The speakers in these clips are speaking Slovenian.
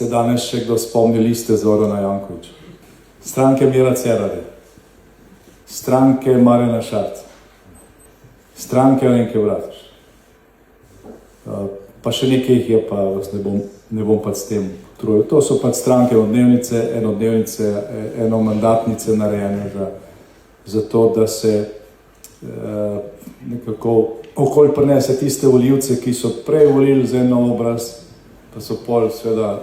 Se danes še kdo spomni Liste Zorana Jankovića, stranke Mira Cerarja, stranke Marjana Šarca, stranke Alenke Bratušek. Pa še nekaj jih je, pa vas ne bom pa s tem potrudil. To so pač stranke enodnevnice, enomandatnice narejene za to, da se nekako okoli prinese tiste volivce, ki so prej volili za en obraz, pa so pol seveda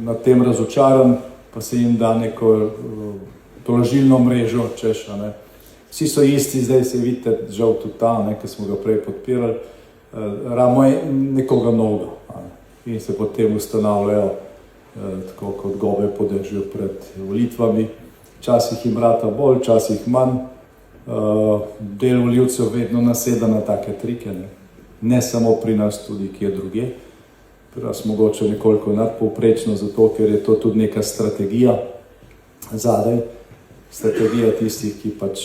nad tem razočaran, pa se jim da neko tolažilno mrežo, češ, ne. Vsi so isti, zdaj se vidite, žal tudi ta, ki smo ga prej podpirali, ramo je nekoga novega, in se potem ustanavljajo tako kot gobe po dežju pred volitvami. Včasih jim rata bolj, včasih manj. Del volivcev vedno naseda na take trike, ne samo pri nas, tudi kje drugje. Pri nas mogoče nekoliko nadpovprečno, zato ker je to tudi neka strategija zadaj. Strategija tistih, ki pač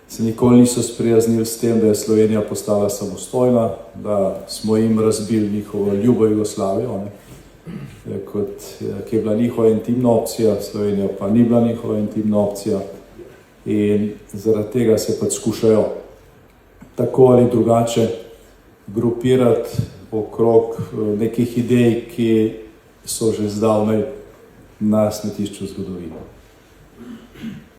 se nikoli niso sprijaznili s tem, da je Slovenija postala samostojna, da smo jim razbili njihovo ljubo Jugoslavijo, ki je bila njihova intimna opcija, Slovenija pa ni bila njihova intimna opcija. In zaradi tega se pač skušajo tako ali drugače grupirati okrog nekih idej, ki so že zdavnaj na smetišču zgodovine.